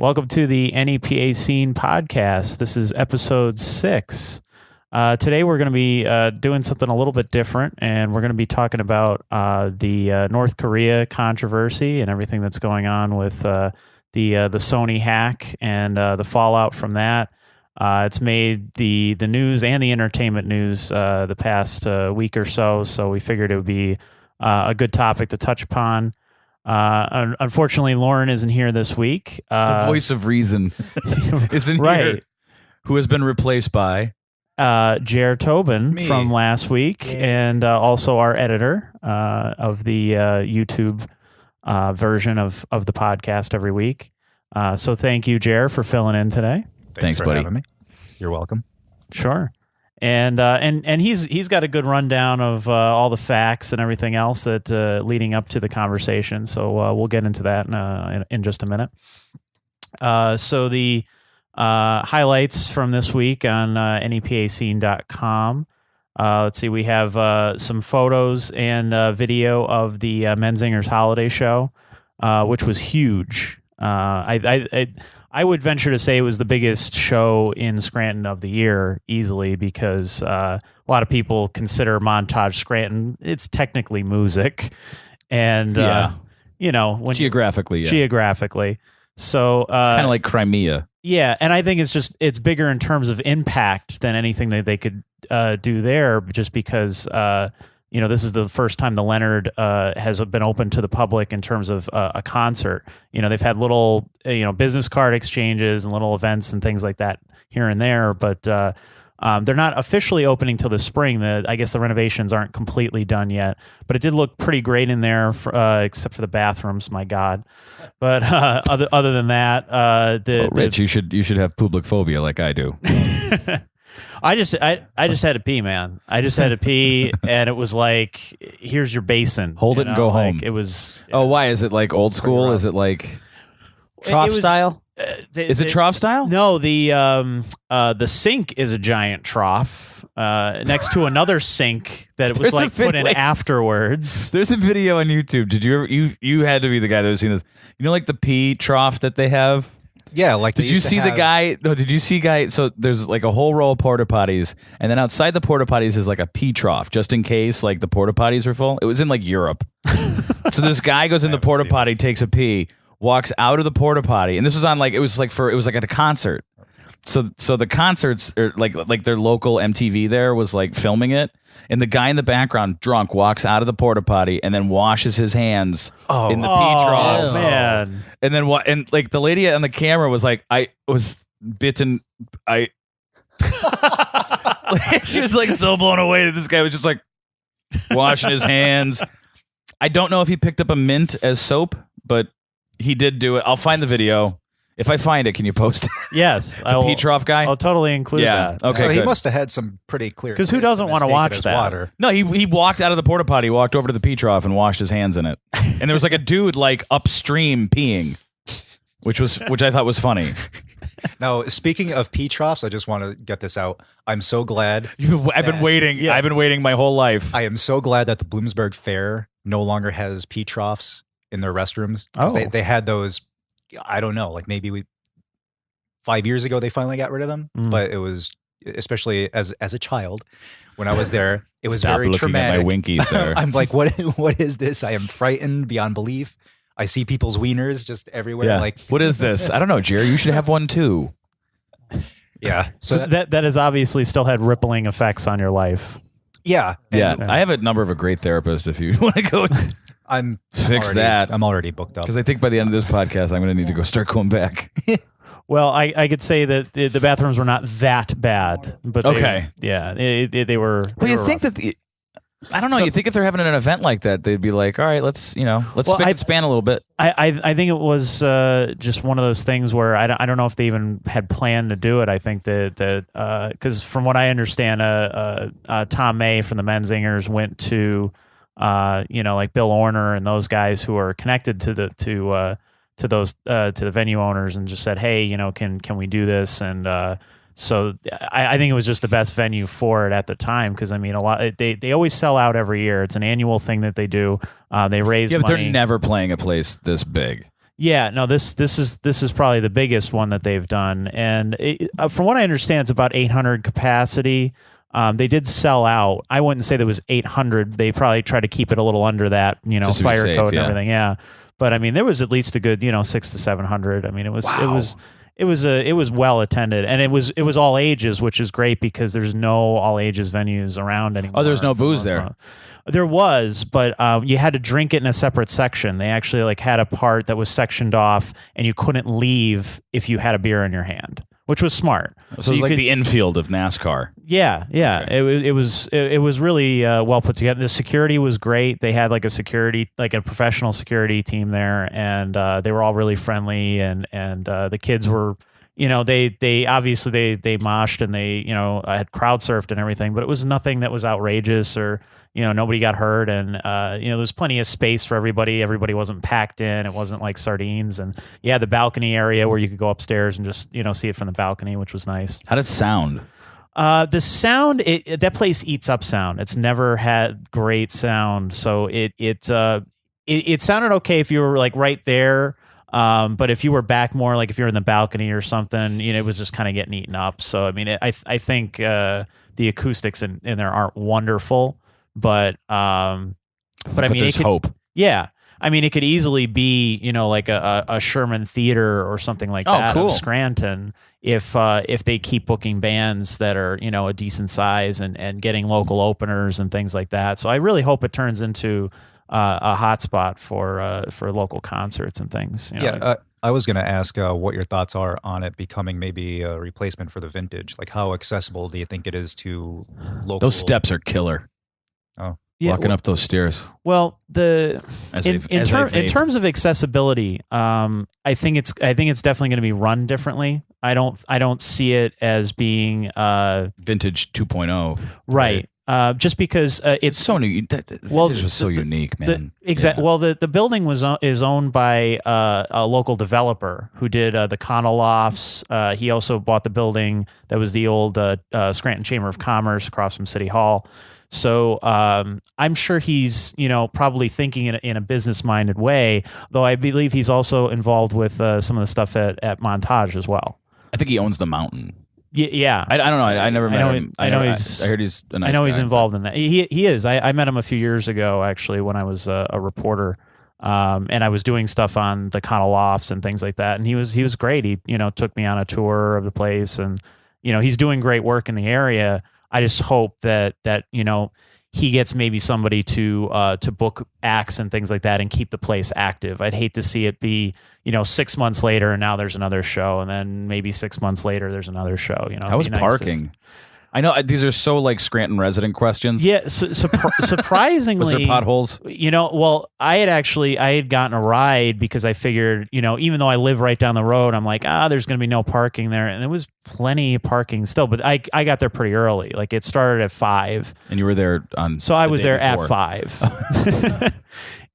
Welcome to the NEPA Scene Podcast. This is episode 6. Today we're going to be doing something a little bit different, and we're going to be talking about the North Korea controversy and everything that's going on with the Sony hack and the fallout from that. It's made the news and the entertainment news the past week or so we figured it would be a good topic to touch upon. Unfortunately, Lauren isn't here this week. The voice of reason isn't here, who has been replaced by Jer Tobin from last week, and also our editor of the YouTube version of the podcast every week. So thank you, Jer, for filling in today. Thanks for buddy. Having me. You're welcome. Sure. And he's got a good rundown of all the facts and everything else that leading up to the conversation. So we'll get into that in just a minute. So the highlights from this week on NEPAscene.com. Let's see, we have some photos and video of the Menzingers holiday show, which was huge. I would venture to say it was the biggest show in Scranton of the year, easily, because a lot of people consider Montage Scranton. It's technically music, and geographically. So it's kind of like Crimea. Yeah, and I think it's bigger in terms of impact than anything that they could do there, just because this is the first time the Leonard has been open to the public in terms of a concert. They've had little, business card exchanges and little events and things like that here and there, but they're not officially opening till the spring. I guess the renovations aren't completely done yet, but it did look pretty great in there, except for the bathrooms. My God! But other than that, Rich, you should have public phobia like I do. I just had to pee, man. I just had to pee, and it was like, here's your basin. Hold it and go home. It was. Oh, why is it like old school? Is it like trough style? Is it trough style? No, the sink is a giant trough next to another sink that it was put in afterwards. There's a video on YouTube. Did you ever? You had to be the guy that was seeing this. Like the pee trough that they have. Yeah, like did you see the guy? No, did you see guy? So there's like a whole row of porta potties, and then outside the porta potties is like a pee trough, just in case like the porta potties are full. It was in like Europe. So this guy goes in the porta potty, takes a pee, walks out of the porta potty, and this was on like it was like at a concert. So the concerts are like their local MTV there was like filming it. And the guy in the background, drunk, walks out of the porta potty and then washes his hands in the pee trough. Oh, man. And then what? And like the lady on the camera was like, I was bitten. She was like so blown away that this guy was just like washing his hands. I don't know if he picked up a mint as soap, but he did do it. I'll find the video. If I find it, can you post it? Yes. The pee trough guy? I'll totally include that. Okay, so he good. must have had some pretty clear... Because who doesn't want to watch that? Water. No, he walked out of the porta potty, walked over to the pee trough, and washed his hands in it. And there was like a dude like upstream peeing, which I thought was funny. Now, speaking of pee troughs, I just want to get this out. I'm so glad... I've been waiting. Yeah. I've been waiting my whole life. I am so glad that the Bloomsburg Fair no longer has pee troughs in their restrooms. They had those... I don't know, like maybe 5 years ago they finally got rid of them, but it was, especially as a child when I was there, it was Stop very traumatic. At my winkies there. I'm like, what is this? I am frightened beyond belief. I see people's wieners just everywhere. Yeah. Like, what is this? I don't know, Jerry. You should have one too. Yeah. So that has obviously still had rippling effects on your life. Yeah. Yeah. I have a number of a great therapist if you want to go. I'm already booked up. Because I think by the end of this podcast, I'm going to need to go start going back. Well, I could say that the bathrooms were not that bad, but they were. Well, you think rough. that I don't know. You think if they're having an event like that, they'd be like, all right, let's spick and span a little bit. I think it was just one of those things where I don't know if they even had planned to do it. I think that because from what I understand, Tom May from the Menzingers went to like Bill Orner and those guys who are connected to the venue owners and just said, hey, can we do this? And so I think it was just the best venue for it at the time, because I mean, they always sell out every year. It's an annual thing that they do. They raise money. But they're never playing a place this big. Yeah, no, this is probably the biggest one that they've done, and from what I understand, it's about 800 capacity. They did sell out. I wouldn't say there was 800. They probably try to keep it a little under that, Just to be fire safe, code and yeah. everything. Yeah, but I mean, there was at least a good 600 to 700. I mean, it was well attended, and it was all ages, which is great because there's no all ages venues around anymore. Oh, there's no booze there. There was, but you had to drink it in a separate section. They actually had a part that was sectioned off, and you couldn't leave if you had a beer in your hand, which was smart. So it was like the infield of NASCAR. Yeah. Okay. It was really well put together. The security was great. They had a professional security team there, and they were all really friendly, and the kids were. They obviously they moshed and they had crowd surfed and everything, but it was nothing that was outrageous or nobody got hurt, and there was plenty of space for everybody. Everybody wasn't packed in. It wasn't like sardines, and you had the balcony area where you could go upstairs and just see it from the balcony, which was nice. How did it sound? The sound that place eats up sound. It's never had great sound, so it sounded okay if you were right there. But if you were back more, like if you're in the balcony or something, it was just kind of getting eaten up. So, I mean, I think the acoustics in there aren't wonderful, but I mean, there's hope. Yeah. I mean, it could easily be, like a Sherman Theater or something like that cool. of Scranton if they keep booking bands that are, a decent size and getting local openers and things like that. So I really hope it turns into a hotspot for local concerts and things. I was going to ask what your thoughts are on it becoming maybe a replacement for the Vintage. Like, how accessible do you think it is to local? Those steps are killer. Oh, yeah, walking up those stairs. Well, in terms of accessibility, I think it's definitely going to be run differently. I don't see it as being Vintage 2.0. Right. Just because it's Sony. Vintage was so unique, man. Exactly. Yeah. Well, the building is owned by a local developer who did the Connell Lofts. He also bought the building that was the old Scranton Chamber of Commerce across from City Hall. So I'm sure he's probably thinking in a business minded way. Though I believe he's also involved with some of the stuff at Montage as well. I think he owns the mountain. Yeah, I don't know. I never met him. I heard he's a nice I know guy, he's involved in that. He is. I met him a few years ago, actually, when I was a reporter, and I was doing stuff on the Connell Lofts and things like that. And he was great. He took me on a tour of the place, and he's doing great work in the area. I just hope that he gets maybe somebody to book acts and things like that and keep the place active. I'd hate to see it be 6 months later and now there's another show, and then maybe 6 months later there's another show. How was parking? I know these are so Scranton resident questions. Yeah, surprisingly, was there potholes? Well, I had gotten a ride because I figured, even though I live right down the road, I'm like, there's going to be no parking there, and there was plenty of parking still. But I got there pretty early. Like it started at 5, and you were there on. So I was there at 5.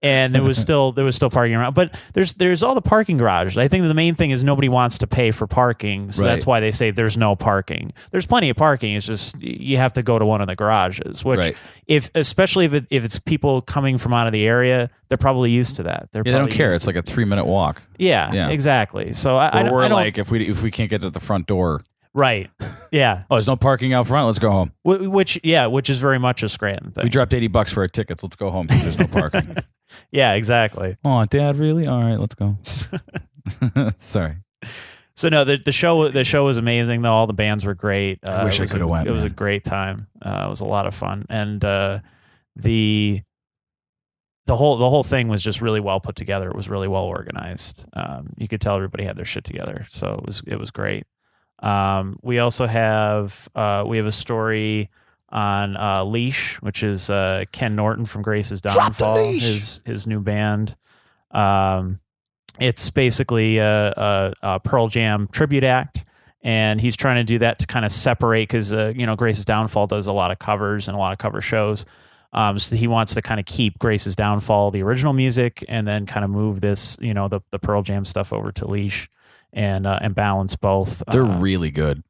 And there was still parking around, but there's all the parking garages. I think the main thing is nobody wants to pay for parking, so that's why they say there's no parking. There's plenty of parking. It's just you have to go to one of the garages, which especially if it's people coming from out of the area, they're probably used to that. They don't care. It's like a 3-minute walk. Yeah, exactly. So I don't, if we can't get to the front door. Right. Yeah. Oh, there's no parking out front. Let's go home. Which is very much a Scranton thing. We dropped $80 for our tickets. Let's go home because there's no parking. Yeah, exactly. Oh, Dad, really? All right, let's go. Sorry. So no, the show was amazing though. All the bands were great. I wish I could have went. It was a great time. It was a lot of fun, and the whole thing was just really well put together. It was really well organized. You could tell everybody had their shit together, so it was great. We also have a story on Leash, which is Ken Norton from Grace's Downfall, his new band. It's basically a Pearl Jam tribute act, and he's trying to do that to kind of separate because Grace's Downfall does a lot of covers and a lot of cover shows. So he wants to kind of keep Grace's Downfall, the original music, and then kind of move this, the Pearl Jam stuff over to Leash and balance both. They're really good.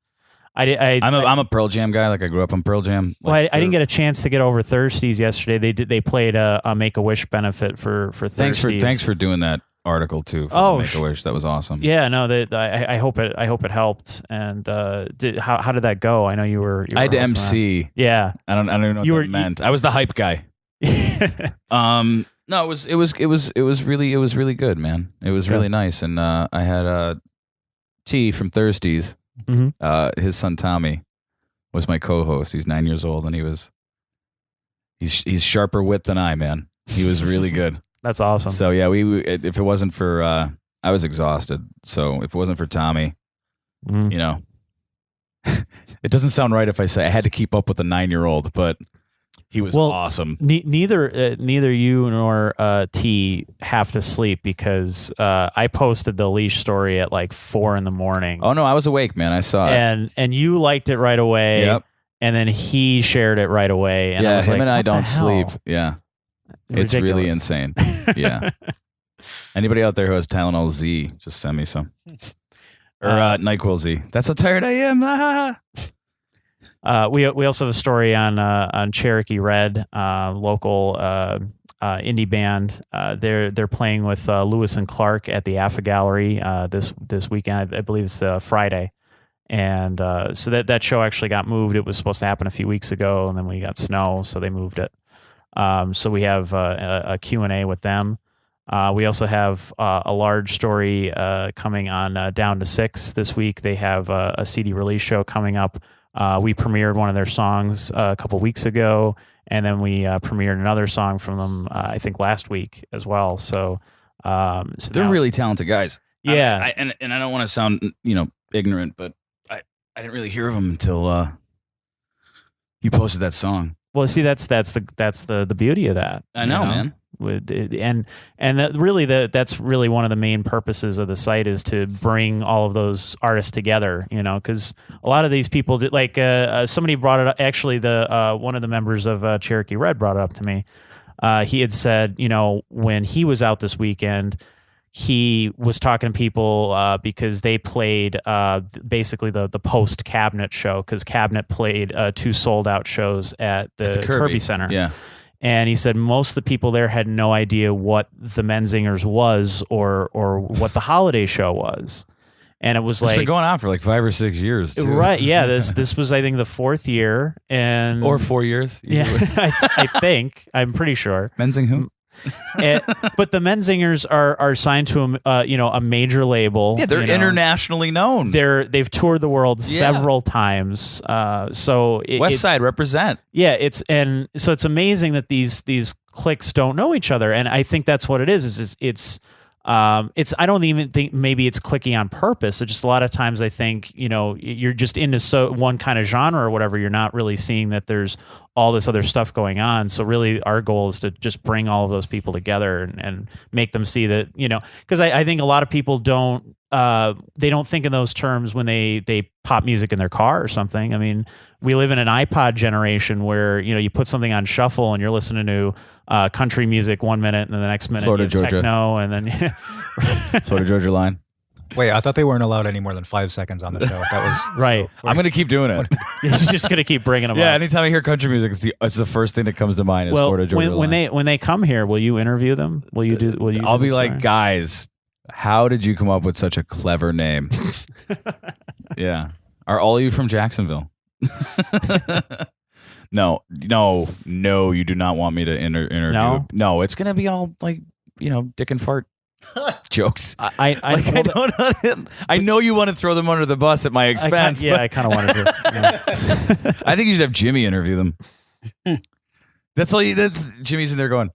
I'm a Pearl Jam guy. Like I grew up on Pearl Jam. I didn't get a chance to get over Thirsties yesterday. They played a Make-A-Wish benefit for Thirsties. Thanks for doing that. article too. For Oh, Make-A-Wish. That was awesome. Yeah, no, I hope it helped. And how did that go? I know you were I had to MC. Yeah, I don't know what that meant. I was the hype guy. No, it was really good, man. It was really nice, and I had T from Thirsties. Mm-hmm. His son Tommy was my co-host. He's 9 years old, and he's sharper wit than I, man. He was really good. That's awesome. So yeah, if it wasn't for I was exhausted. So if it wasn't for Tommy, you know, it doesn't sound right if I say I had to keep up with the 9-year-old, but he was awesome. Neither you nor T have to sleep because I posted the leash story at like 4 a.m. Oh no, I was awake, man. I saw it, and you liked it right away. Yep. And then he shared it right away. And yeah, I was him like, and I what the don't hell? sleep. Yeah, Ridiculous. It's really insane. Yeah. Anybody out there who has Tylenol Z, just send me some. Or NyQuil Z. That's how tired I am. We also have a story on Cherokee Red, local indie band. They're playing with Lewis and Clark at the AFA Gallery this weekend. I believe it's Friday, and so that show actually got moved. It was supposed to happen a few weeks ago, and then we got snow, so they moved it. So we have a Q&A with them. We also have a large story coming on Down to Six this week. They have a CD release show coming up. We premiered one of their songs a couple weeks ago, and then we premiered another song from them, I think, last week as well. So they're really talented guys. Yeah, and I don't want to sound ignorant, but I didn't really hear of them until you posted that song. Well, see, that's the beauty of that. I know, man. And that's really one of the main purposes of the site is to bring all of those artists together, because a lot of these people somebody brought it up. Actually, one of the members of Cherokee Red brought it up to me. He had said, when he was out this weekend, he was talking to people because they played basically the post Cabinet show, because Cabinet played 2 sold out shows at the Kirby Center. Yeah. And he said most of the people there had no idea what the Menzingers was or what the holiday show was. And it was it's been going on for like 5 or 6 years, too. Right. Yeah. This was, I think, the 4th year. Or 4 years. Yeah. I think. I'm pretty sure. Menzing who? But the Menzingers are signed to a major label. Yeah, they're internationally known. They've toured the world several times. So West Side represent. Yeah, it's amazing that these cliques don't know each other, and I think that's what it is. It's I don't even think maybe it's clicky on purpose. It's just a lot of times I think, you're just into one kind of genre or whatever. You're not really seeing that there's all this other stuff going on. So really our goal is to just bring all of those people together and make them see that, because I think a lot of people don't think in those terms when they pop music in their car or something. I mean, we live in an iPod generation where, you put something on shuffle and you're listening to country music 1 minute and then the next minute Florida, you have Georgia. Techno and then Florida Georgia line. Wait, I thought they weren't allowed any more than 5 seconds on the show. That was right. So I'm going to keep doing it. You're just going to keep bringing them Yeah, up. anytime I hear country music, it's the first thing that comes to mind is Florida, Georgia line. when they come here, will you interview them? I'll be like, guys, how did you come up with such a clever name? Yeah. Are all of you from Jacksonville? No, you do not want me to interview. No, it's going to be all like, dick and fart jokes. I know you want to throw them under the bus at my expense. I kind of wanted to. Yeah. I think you should have Jimmy interview them. That's Jimmy's in there going.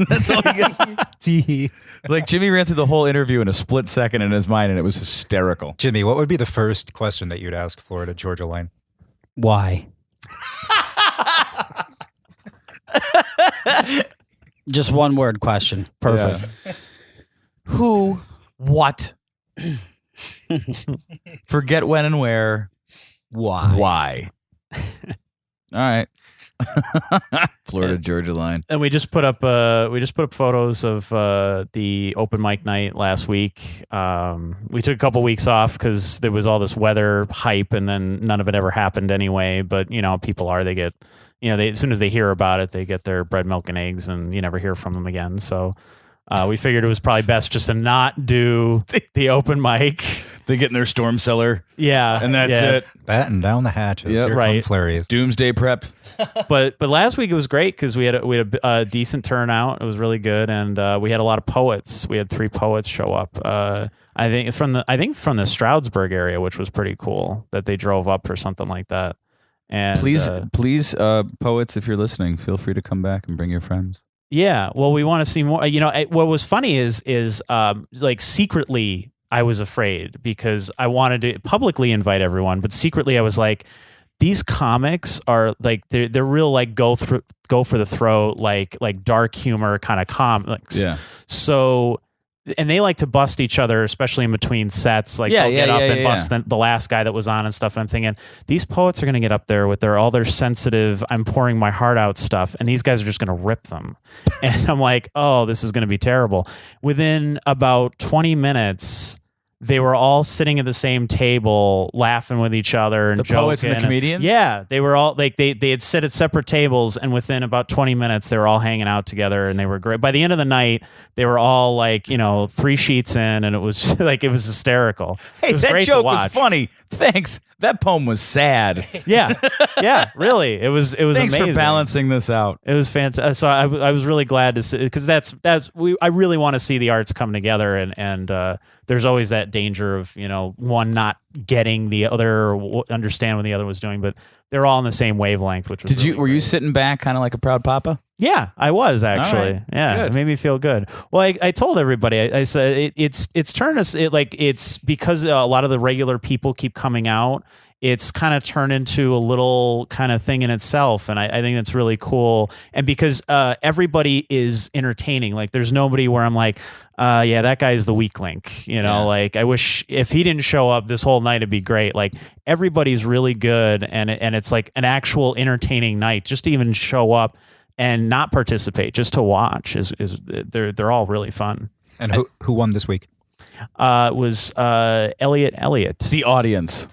That's all you get. Like Jimmy ran through the whole interview in a split second in his mind, and it was hysterical. Jimmy, what would be the first question that you'd ask Florida Georgia line? Why? Just one word question. Perfect. Yeah. Who? What? Forget when and where. Why? All right. Florida Georgia line. And we just put up photos of the open mic night last week. We took a couple weeks off because there was all this weather hype, and then none of it ever happened anyway. But people they get, as soon as they hear about it, they get their bread, milk, and eggs, and you never hear from them again. So We figured it was probably best just to not do the open mic. They get in their storm cellar. Yeah. And that's it. Batten down the hatches. Yep. Here Right. come flurries. Doomsday prep. But last week it was great because we had a decent turnout. It was really good, and we had a lot of poets. We had 3 poets show up. I think from the Stroudsburg area, which was pretty cool that they drove up or something like that. And Please, poets, if you're listening, feel free to come back and bring your friends. yeah, well, we want to see more. What was funny is like secretly I was afraid because I wanted to publicly invite everyone, but secretly I was like, these comics are like they're real like go for the throat like dark humor kind of comics. Yeah. So, and they like to bust each other, especially in between sets. Like they'll get up and bust the last guy that was on and stuff. And I'm thinking these poets are going to get up there with all their sensitive, I'm pouring my heart out stuff, and these guys are just going to rip them. And I'm like, oh, this is going to be terrible. Within about 20 minutes. They were all sitting at the same table, laughing with each other and the joking. Poets and the comedians? Yeah, they were all like they had sit at separate tables, and within about 20 minutes, they were all hanging out together, and they were great. By the end of the night, they were all like 3 sheets in, and it was like it was hysterical. Hey, it was that great joke to watch. was funny. Thanks. That poem was sad. Yeah, really, it was Thanks amazing. for balancing this out. It was fantastic. So I was really glad to see because I really want to see the arts come together and there's always that danger of one not getting the other or understand what the other was doing, but they're all on the same wavelength. Which was Were you sitting back kind of like a proud papa? Yeah, I was actually. Right. Yeah, Good. It made me feel good. Well, I told everybody. I said it's turned us it's because a lot of the regular people keep coming out. It's kind of turned into a little kind of thing in itself, and I think that's really cool. And because everybody is entertaining, like there's nobody where I'm like, yeah, that guy's the weak link. Like I wish if he didn't show up this whole night, it'd be great. Like everybody's really good, and it's like an actual entertaining night. Just to even show up and not participate, just to watch they're all really fun. And who won this week? It was Elliot. The audience.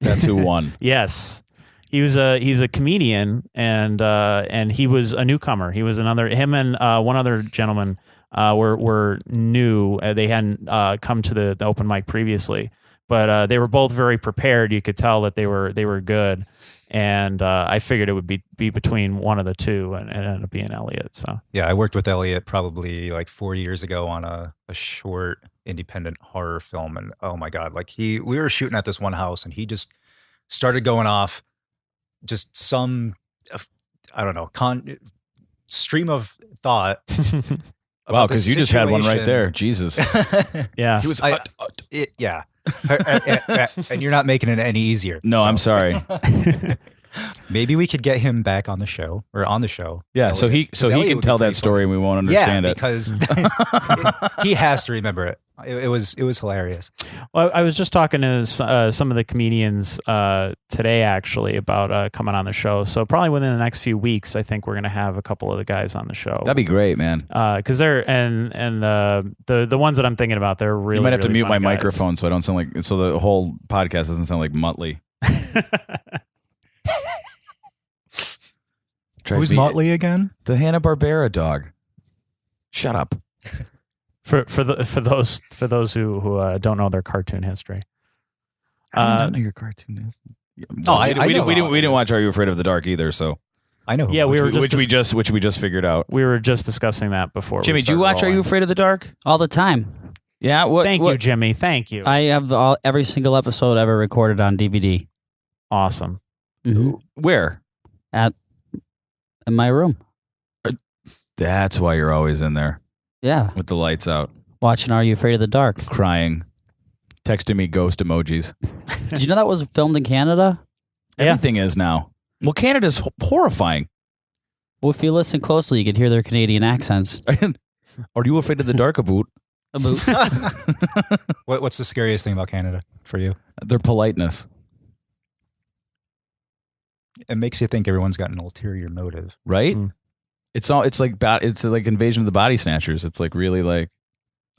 That's who won. Yes. He's a comedian and he was a newcomer. He was him and one other gentleman were new. They hadn't come to the open mic previously, but they were both very prepared. You could tell that they were good. And I figured it would be between one of the two, and it ended up being Elliot. So yeah, I worked with Elliot probably like 4 years ago on a short independent horror film, and oh my god, like we were shooting at this one house, and he just started going off, just some I don't know stream of thought. Wow, because you just had one right there. Jesus. yeah, he was. Yeah. And you're not making it any easier. No, so. I'm sorry. Maybe we could get him back on the show. Yeah, so he can tell that story and we won't understand it. Because he has to remember it. It was hilarious. Well, I was just talking to some of the comedians today actually about coming on the show. So probably within the next few weeks, I think we're going to have a couple of the guys on the show. That'd be great, man. Because they're the ones that I'm thinking about, they're really. You might have to mute my guys. microphone so I don't sound like the whole podcast doesn't sound like Muttley. Who's Motley again? The Hanna-Barbera dog. Shut up. For those who don't know their cartoon history. I don't know your cartoon history. No, we didn't watch Are You Afraid of the Dark either, so I know. Yeah, which we just figured out. We were just discussing that before. Jimmy, do you watch Are You Afraid of the Dark? All the time. Yeah. Thank you, Jimmy. Thank you. I have every single episode ever recorded on DVD. Awesome. Mm-hmm. Where? In my room. That's why you're always in there. Yeah. With the lights out. Watching Are You Afraid of the Dark? Crying. Texting me ghost emojis. Did you know that was filmed in Canada? Everything is now. Well, Canada's horrifying. Well, if you listen closely, you could hear their Canadian accents. Are you afraid of the dark, Aboot? What's the scariest thing about Canada for you? Their politeness. It makes you think everyone's got an ulterior motive, right? Mm. It's like Invasion of the Body Snatchers. It's like really like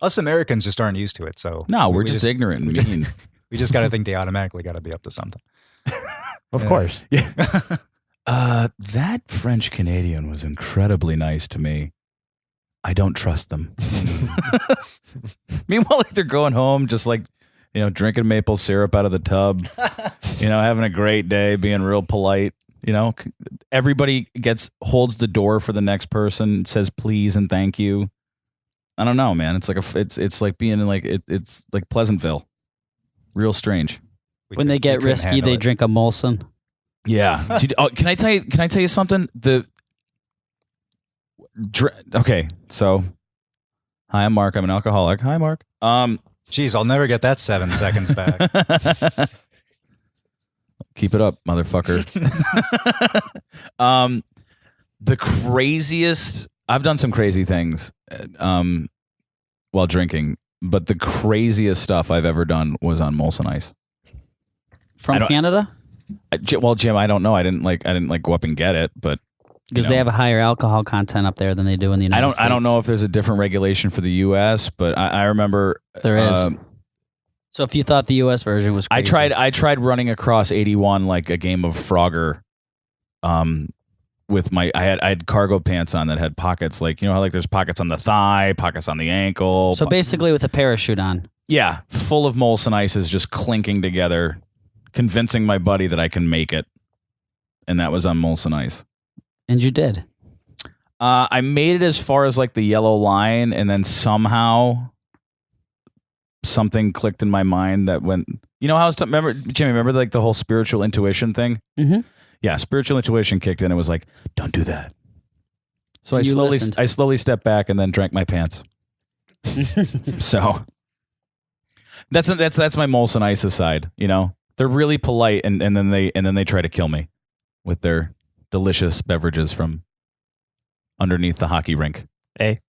us Americans just aren't used to it. So no, we're just ignorant and mean. We just got to think they automatically got to be up to something. Of course, yeah. That French Canadian was incredibly nice to me. I don't trust them. Meanwhile, like they're going home, just like, drinking maple syrup out of the tub, having a great day, being real polite. Everybody holds the door for the next person, says please and thank you. I don't know, man. It's like it's like being in it's like Pleasantville. Real strange. When they get risky, they drink a Molson. Yeah. Can I tell you something? Okay, so hi, I'm Mark. I'm an alcoholic. Hi, Mark. Geez, I'll never get that 7 seconds back. Keep it up, motherfucker. The craziest. I've done some crazy things while drinking, but the craziest stuff I've ever done was on Molson Ice. From Canada? Well, Jim, I don't know. I didn't go up and get it, but because they have a higher alcohol content up there than they do in the United States. I don't know if there's a different regulation for the U.S., but I remember there is. So if you thought the U.S. version was crazy. I tried running across 81 like a game of Frogger, with I had cargo pants on that had pockets, like how like there's pockets on the thigh, pockets on the ankle. So basically with a parachute on. Yeah, full of Molson Ices just clinking together, convincing my buddy that I can make it, and that was on Molson Ice. And you did. I made it as far as like the yellow line, and then somehow something clicked in my mind that went. How I was remember Jimmy? Remember like the whole spiritual intuition thing? Mm-hmm. Yeah, spiritual intuition kicked in. It was like, don't do that. So I slowly stepped back and then drank my pants. So that's my Molson Ice side. They're really polite, and then they try to kill me with their delicious beverages from underneath the hockey rink. Hey.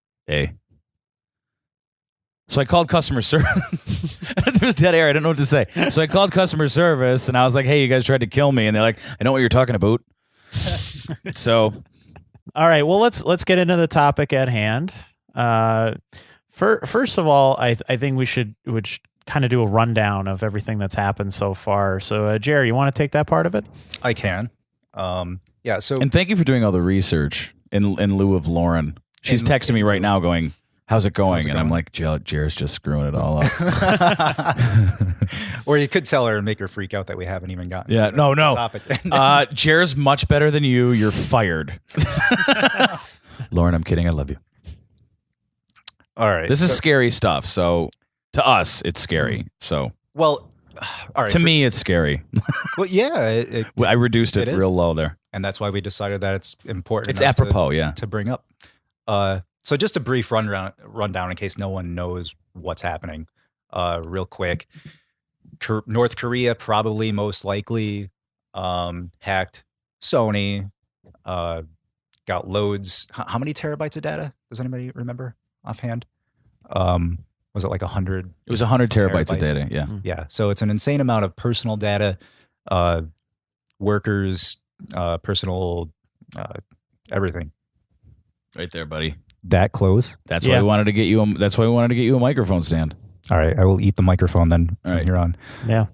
So I called customer service. There's dead air. I don't know what to say. So I called customer service, and I was like, "Hey, you guys tried to kill me," and they're like, "I know what you're talking about." So, all right. Well, let's get into the topic at hand. First of all, I think we should kind of do a rundown of everything that's happened so far. So, Jerry, you want to take that part of it? I can. Yeah. So, and thank you for doing all the research in lieu of Lauren. She's texting me right now, going, "How's it going?" And I'm like, Jared's just screwing it all up. Or you could tell her and make her freak out that we haven't even gotten. Yeah. To No. the topic. Jared's much better than you. You're fired. Lauren, I'm kidding. I love you. All right. This is scary stuff. So to us, it's scary. So well, all right. To me, it's scary. Well, yeah. I reduced it real low there. And that's why we decided that it's important. It's apropos, to bring up. So just a brief rundown in case no one knows what's happening. Real quick, North Korea probably most likely hacked Sony. Got loads. How many terabytes of data? Does anybody remember offhand? Was it like 100? It was 100 terabytes of data. Yeah. Yeah. So it's an insane amount of personal data, workers, personal, everything. Right there, buddy. That close. That's why we wanted to get you. That's why we wanted to get you a microphone stand. All right, I will eat the microphone then from here on. Yeah.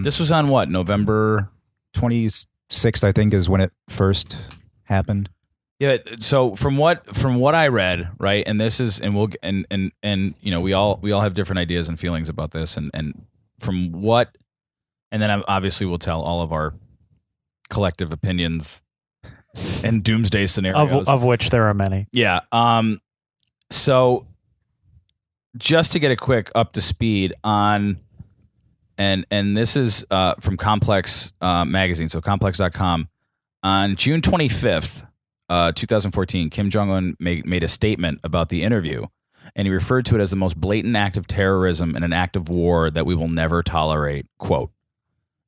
This was on what, November 26th, I think, is when it first happened. Yeah. So from what I read, right, and this is, and we'll, and we all have different ideas and feelings about this, and from what, and then obviously we'll tell all of our collective opinions and doomsday scenarios, of which there are many. Yeah. So just to get a quick up to speed on, and this is from Complex magazine, so complex.com. On June 25th, 2014, Kim Jong-un made a statement about the interview, and he referred to it as the most blatant act of terrorism and an act of war that we will never tolerate, quote.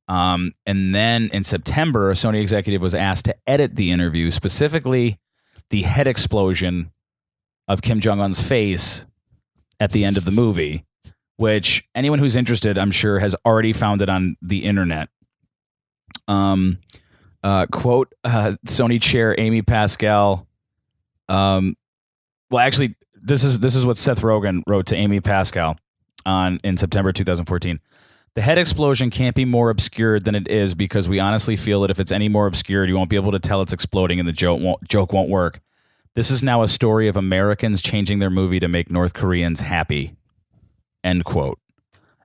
And then in September, a Sony executive was asked to edit the interview, specifically the head explosion of Kim Jong-un's face at the end of the movie, which anyone who's interested, I'm sure, has already found it on the internet. Quote, Sony chair Amy Pascal. Well, actually, this is what Seth Rogen wrote to Amy Pascal in September 2014. The head explosion can't be more obscured than it is because we honestly feel that if it's any more obscured, you won't be able to tell it's exploding and the joke won't work. This is now a story of Americans changing their movie to make North Koreans happy. End quote.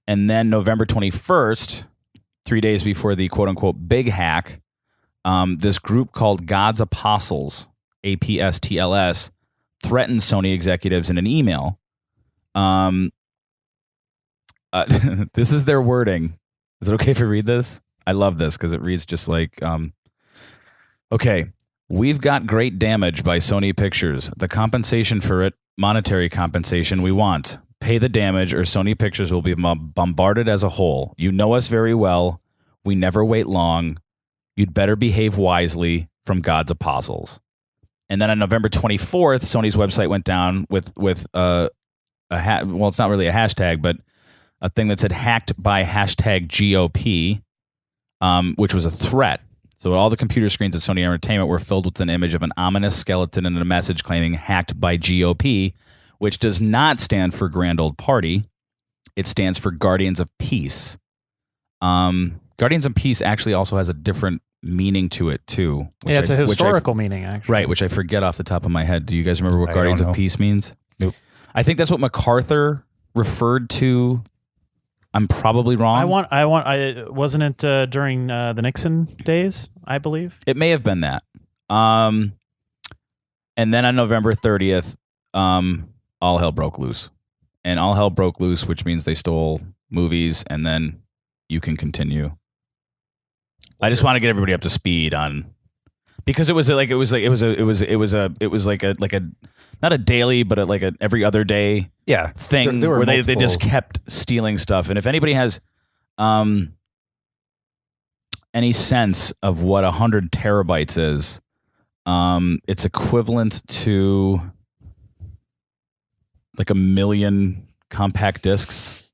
And then November 21st, 3 days before the quote-unquote big hack, this group called God's Apostles, APSTLS, threatened Sony executives in an email. This is their wording. Is it okay if I read this? I love this because it reads just like, okay, we've got great damage by Sony Pictures. The compensation for it, monetary compensation we want. Pay the damage or Sony Pictures will be bombarded as a whole. You know us very well. We never wait long. You'd better behave wisely, from God's Apostles. And then on November 24th, Sony's website went down with well, it's not really a hashtag, but a thing that said hacked by #GOP, which was a threat. So all the computer screens at Sony Entertainment were filled with an image of an ominous skeleton and a message claiming hacked by GOP, which does not stand for Grand Old Party. It stands for Guardians of Peace. Guardians of Peace actually also has a different meaning to it, too. Yeah, it's a historical meaning, actually. Right, which I forget off the top of my head. Do you guys remember what Guardians of Peace means? Nope. I think that's what MacArthur referred to. I'm probably wrong. Wasn't it during the Nixon days, I believe? It may have been that. And then on November 30th, all hell broke loose. And all hell broke loose, which means they stole movies, and then you can continue. I just want to get everybody up to speed on, because it was not a daily, but like a every other day thing where they just kept stealing stuff. And if anybody has any sense of what 100 terabytes is, it's equivalent to like 1 million compact discs.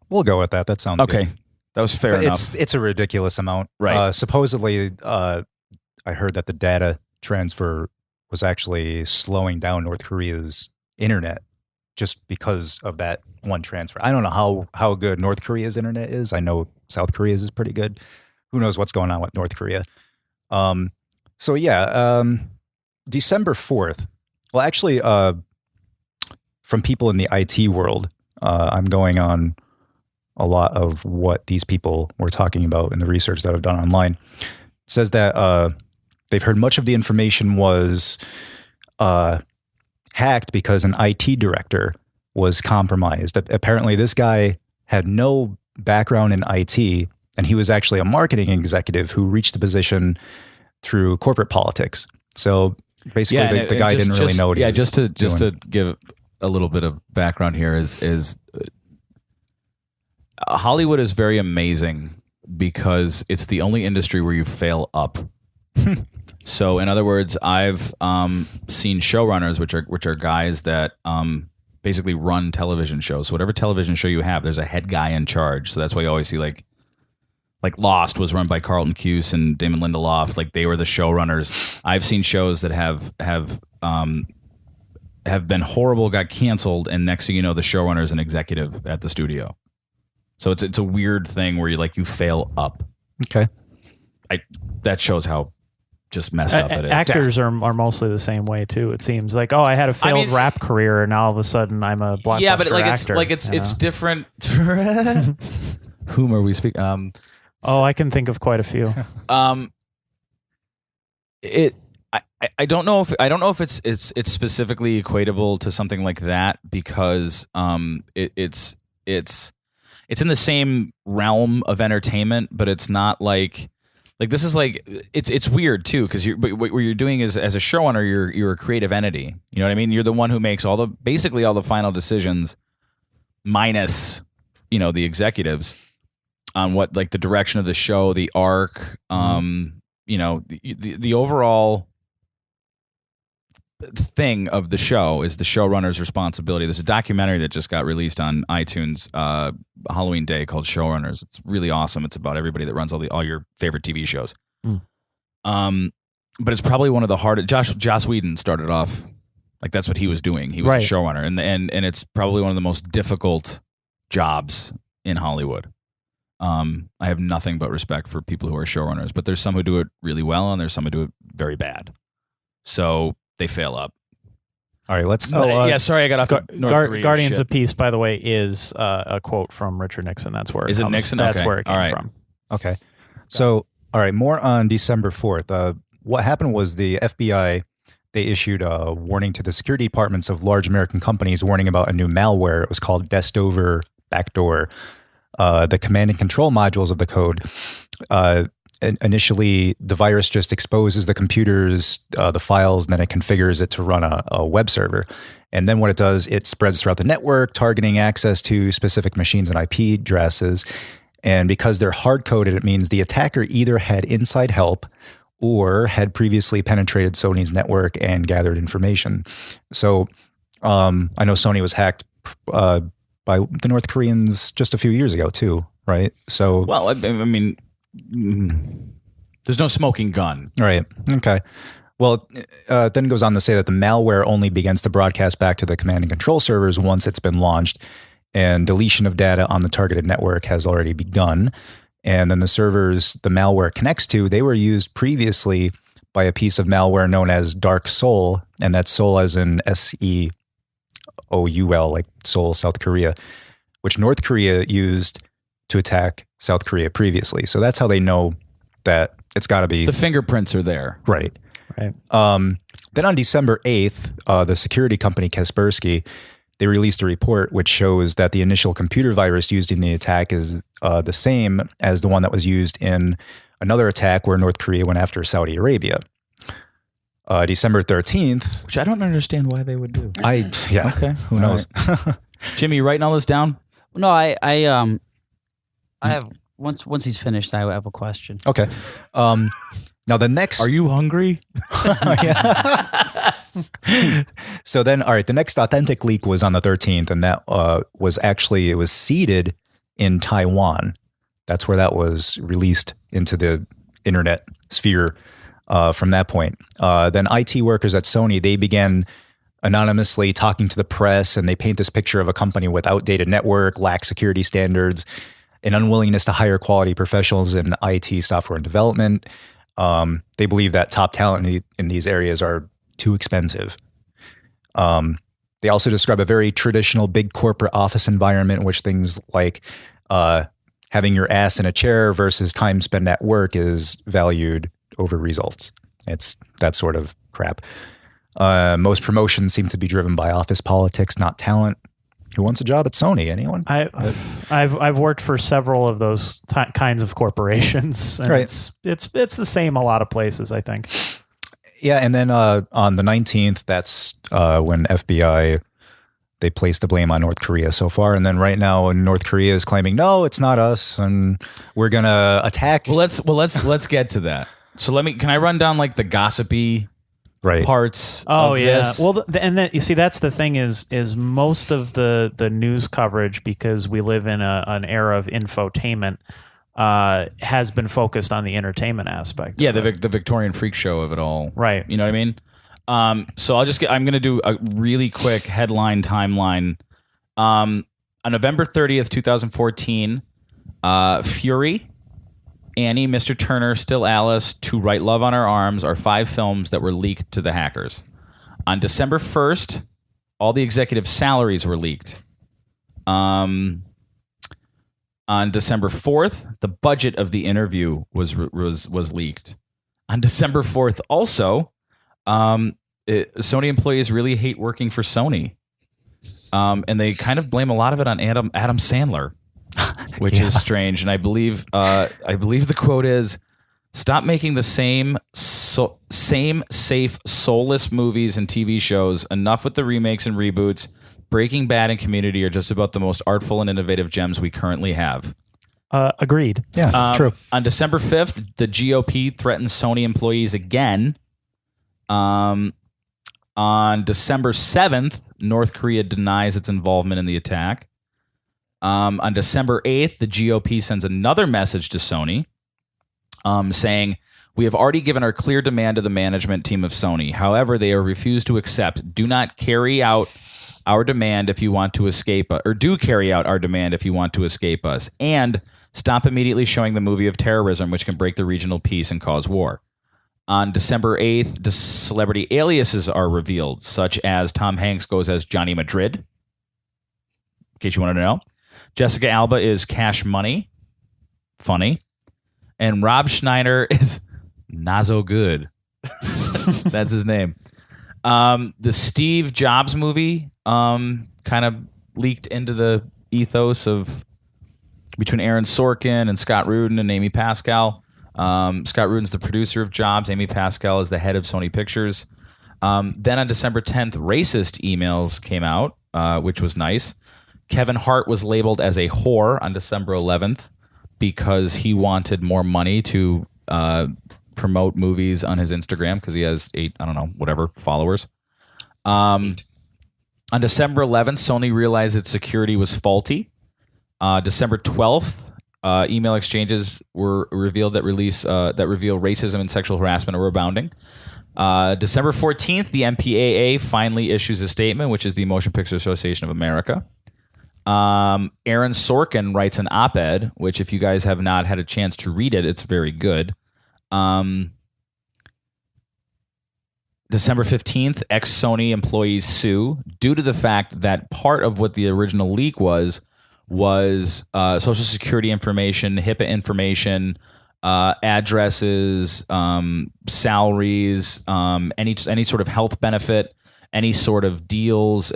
We'll go with that. That sounds okay. Good. That was fair enough. It's a ridiculous amount. Right. Supposedly, I heard that the data transfer was actually slowing down North Korea's internet just because of that one transfer. I don't know how good North Korea's internet is. I know South Korea's is pretty good. Who knows what's going on with North Korea? December 4th. Well, actually, from people in the IT world, I'm going on a lot of what these people were talking about in the research that I've done online. It says that they've heard much of the information was hacked because an IT director was compromised. Apparently, this guy had no background in IT, and he was actually a marketing executive who reached the position through corporate politics. So basically, the guy didn't really know what he was doing. Just to give a little bit of background here is Hollywood is very amazing because it's the only industry where you fail up. So, in other words, I've seen showrunners, which are guys that basically run television shows. So, whatever television show you have, there's a head guy in charge. So that's why you always see like Lost was run by Carlton Cuse and Damon Lindelof. Like they were the showrunners. I've seen shows that have been horrible, got canceled, and next thing you know, the showrunner is an executive at the studio. So it's a weird thing where you fail up. Okay. That shows how just messed up it is. Actors are mostly the same way too. It seems like, I had a failed rap career, and now all of a sudden I'm a blockbuster actor. It's different. Whom are we speaking? I can think of quite a few. I don't know if it's specifically equatable to something like that because it's in the same realm of entertainment, but it's not like this is like it's weird too because what you're doing is as a showrunner you're a creative entity. You know what I mean? You're the one who makes basically all the final decisions, minus the executives on what like the direction of the show, the arc, the overall thing of the show is the showrunner's responsibility. There's a documentary that just got released on iTunes Halloween Day called Showrunners. It's really awesome. It's about everybody that runs all your favorite TV shows. But it's probably one of the hardest. Joss Whedon started off like that's what he was doing. He was a showrunner, and it's probably one of the most difficult jobs in Hollywood. I have nothing but respect for people who are showrunners, but there's some who do it really well, and there's some who do it very bad. So they fail up. All right, let's. Yeah, sorry, I got off the North Korea Guardians shit. of Peace, by the way, is a quote from Richard Nixon. That's where it Is it comes. Nixon? That's Okay. where it came All right. from. Okay. So, all right, more on December 4th. What happened was the FBI, they issued a warning to the security departments of large American companies warning about a new malware. It was called Vestover Backdoor. The command and control modules of the code, initially, the virus just exposes the computers, the files, and then it configures it to run a web server. And then what it does, it spreads throughout the network, targeting access to specific machines and IP addresses. And because they're hard-coded, it means the attacker either had inside help or had previously penetrated Sony's network and gathered information. So I know Sony was hacked by the North Koreans just a few years ago too, right? So, Well, I mean, there's no smoking gun. right. Okay. Well, then it goes on to say that the malware only begins to broadcast back to the command and control servers once it's been launched, and deletion of data on the targeted network has already begun. And then the servers the malware connects to, they were used previously by a piece of malware known as Dark Seoul, and that's Seoul as in SEOUL, like Seoul, South Korea, which North Korea used to attack South Korea previously. So that's how they know that it's got to be The fingerprints are there. right. Right. Then on December 8th, the security company Kaspersky, they released a report which shows that the initial computer virus used in the attack is the same as the one that was used in another attack where North Korea went after Saudi Arabia. December 13th. Which I don't understand why they would do. Okay. Who knows? Jimmy, you writing all this down? No, I have once he's finished, I have a question. Okay. Now the next. Are you hungry? So then, all right, the next authentic leak was on the 13th, and that was actually, it was seeded in Taiwan. That's where that was released into the internet sphere from that point. Then IT workers at Sony, they began anonymously talking to the press, and they paint this picture of a company with outdated network, lax security standards, an unwillingness to hire quality professionals in IT software and development. They believe that top talent in these areas are too expensive. They also describe a very traditional big corporate office environment in which things like having your ass in a chair versus time spent at work is valued over results. It's that sort of crap. Most promotions seem to be driven by office politics, not talent. Who wants a job at Sony? Anyone? I've worked for several of those kinds of corporations, and Right. it's the same a lot of places, I think. Yeah, and then on the 19th, that's when FBI, they placed the blame on North Korea so far, and then right now North Korea is claiming, no, it's not us, and we're gonna attack. Well, let's get to that. So can I run down like the gossipy right. parts? Oh of yeah. this? Well, you see, that's the thing is most of the news coverage, because we live in an era of infotainment, has been focused on the entertainment aspect. Yeah, the Victorian freak show of it all. Right. You know what I mean? So I'm going to do a really quick headline timeline. On November 30th, 2014, Fury, Annie, Mr. Turner, Still Alice, To Write Love on Our Arms are 5 films that were leaked to the hackers. On December 1st, all the executive salaries were leaked. On December 4th, the budget of the interview was leaked. On December 4th, also, Sony employees really hate working for Sony, and they kind of blame a lot of it on Adam Sandler, which is strange. And I believe the quote is, "Stop making the same safe, soulless movies and TV shows. Enough with the remakes and reboots. Breaking Bad and Community are just about the most artful and innovative gems we currently have." Agreed. Yeah, true. On December 5th, the GOP threatens Sony employees again. On December 7th, North Korea denies its involvement in the attack. On December 8th, the GOP sends another message to Sony saying, "We have already given our clear demand to the management team of Sony. However, they are refused to accept. Do not carry out our demand if you want to escape us, or do carry out our demand if you want to escape us, and stop immediately showing the movie of terrorism, which can break the regional peace and cause war." On December 8th, the celebrity aliases are revealed, such as Tom Hanks goes as Johnny Madrid, in case you wanted to know. Jessica Alba is Cash Money. Funny. And Rob Schneider is not so good. That's his name. The Steve Jobs movie kind of leaked into the ethos of between Aaron Sorkin and Scott Rudin and Amy Pascal. Scott Rudin's the producer of Jobs. Amy Pascal is the head of Sony Pictures. Then on December 10th, racist emails came out, which was nice. Kevin Hart was labeled as a whore on December 11th because he wanted more money to promote movies on his Instagram because he has 8, followers. On December 11th, Sony realized its security was faulty. December 12th, email exchanges were revealed that reveal racism and sexual harassment are abounding. December 14th, the MPAA finally issues a statement, which is the Motion Picture Association of America. Aaron Sorkin writes an op-ed, which if you guys have not had a chance to read it, it's very good. December 15th, ex-Sony employees sue due to the fact that part of what the original leak was Social Security information, HIPAA information, addresses, salaries, any sort of health benefit, any sort of deals,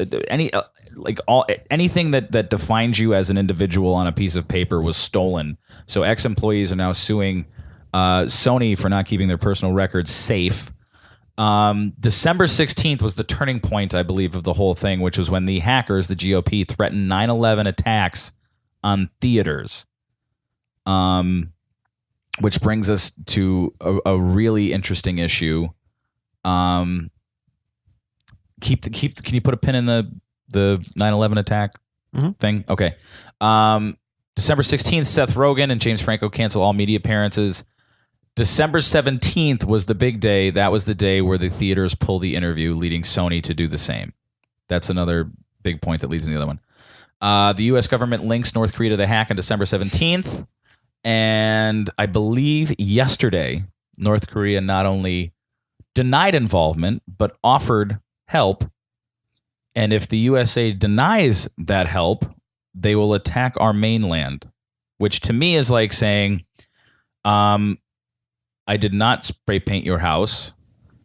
anything that defines you as an individual on a piece of paper was stolen. So ex-employees are now suing Sony for not keeping their personal records safe. December 16th was the turning point, I believe, of the whole thing, which was when the hackers, the GOP, threatened 9/11 attacks on theaters. Which brings us to a really interesting issue. Can you put a pin in the 9/11 attack thing? Okay. December 16th, Seth Rogen and James Franco cancel all media appearances. December 17th was the big day. That was the day where the theaters pull the interview, leading Sony to do the same. That's another big point that leads into the other one. The U.S. government links North Korea to the hack on December 17th. And I believe yesterday, North Korea not only denied involvement, but offered help. And if the USA denies that help, they will attack our mainland, which to me is like saying, I did not spray paint your house.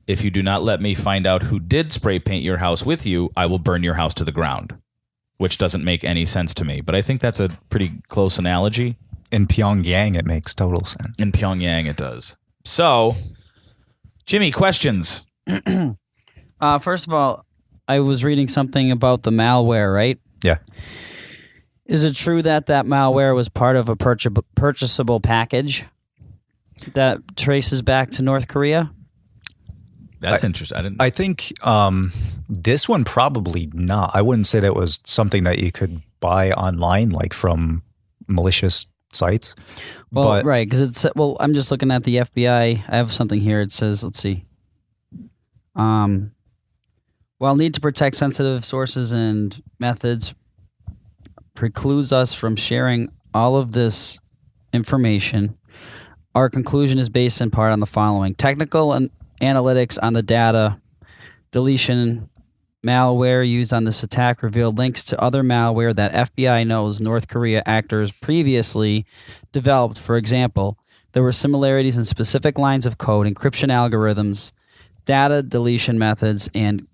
If you do not let me find out who did spray paint your house with you, I will burn your house to the ground, which doesn't make any sense to me. But I think that's a pretty close analogy. In Pyongyang, it makes total sense. In Pyongyang, it does. So, Jimmy, questions? First of all, I was reading something about the malware, right? Yeah. Is it true that malware was part of a purchasable package that traces back to North Korea? That's interesting. I think this one probably not. I wouldn't say that was something that you could buy online, like from malicious sites. Well, right, because it's I'm just looking at the FBI. I have something here. It says, let's see. While need to protect sensitive sources and methods precludes us from sharing all of this information, our conclusion is based in part on the following: technical and analytics on the data deletion malware used on this attack revealed links to other malware that FBI knows North Korea actors previously developed. For example, there were similarities in specific lines of code, encryption algorithms, data deletion methods, and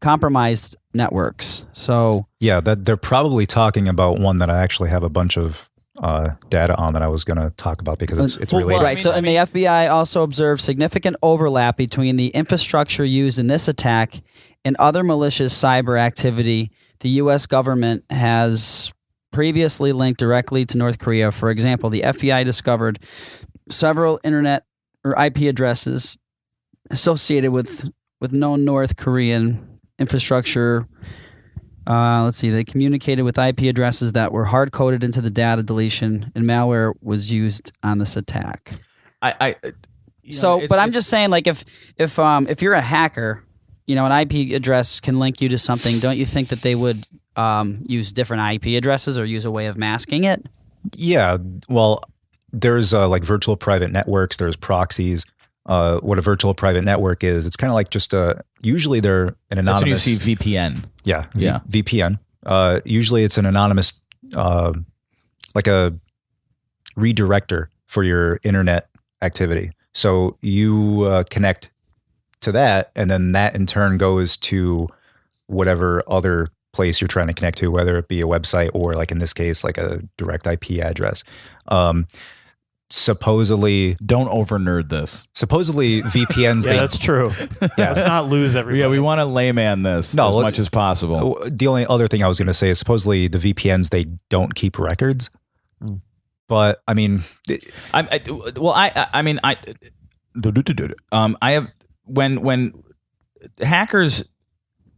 compromised networks. So yeah, that they're probably talking about one that I actually have a bunch of data on that I was going to talk about because it's related. Right. So, and the FBI also observed significant overlap between the infrastructure used in this attack and other malicious cyber activity the U.S. government has previously linked directly to North Korea. For example, the FBI discovered several internet or IP addresses associated with known North Korean infrastructure. Let's see. They communicated with IP addresses that were hard coded into the data deletion, and malware was used on this attack. But I'm just saying, like, if you're a hacker, an IP address can link you to something. Don't you think that they would use different IP addresses or use a way of masking it? Yeah. Well, there's like virtual private networks. There's proxies. what a virtual private network is. It's kind of like just usually they're an anonymous. That's when you see VPN. Yeah. Yeah. VPN. Usually it's an anonymous, like a redirector for your internet activity. So you connect to that, and then that in turn goes to whatever other place you're trying to connect to, whether it be a website or, like in this case, like a direct IP address. Supposedly, don't over nerd this. Supposedly VPNs. That's true. Yeah, let's not lose everybody. Yeah, we want to layman this as much as possible. The only other thing I was going to say is supposedly the VPNs, they don't keep records. But I mean, I have when hackers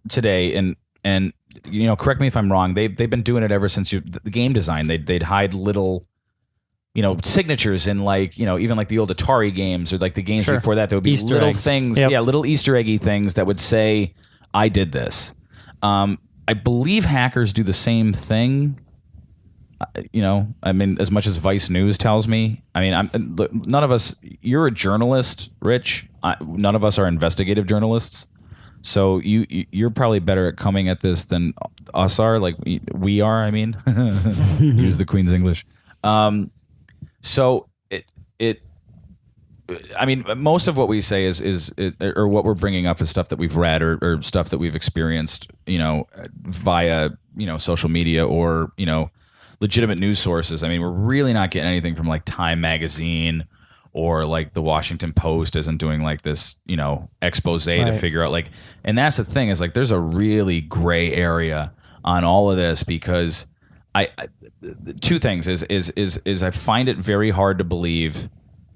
today and correct me if I'm wrong, they've been doing it ever since the game design. They'd hide little signatures in even like the old Atari games or like the games before that. There would be Easter little eggs. things, little Easter eggy things that would say, "I did this." I believe hackers do the same thing. As much as Vice News tells me, none of us. You're a journalist, Rich. None of us are investigative journalists. So you're probably better at coming at this than us are. Like we are. Use the Queen's English. So most of what we say is or what we're bringing up is stuff that we've read or stuff that we've experienced, via social media or legitimate news sources. We're really not getting anything from like Time Magazine or like the Washington Post isn't doing like this, expose to figure out and that's the thing is like there's a really gray area on all of this because two things is I find it very hard to believe,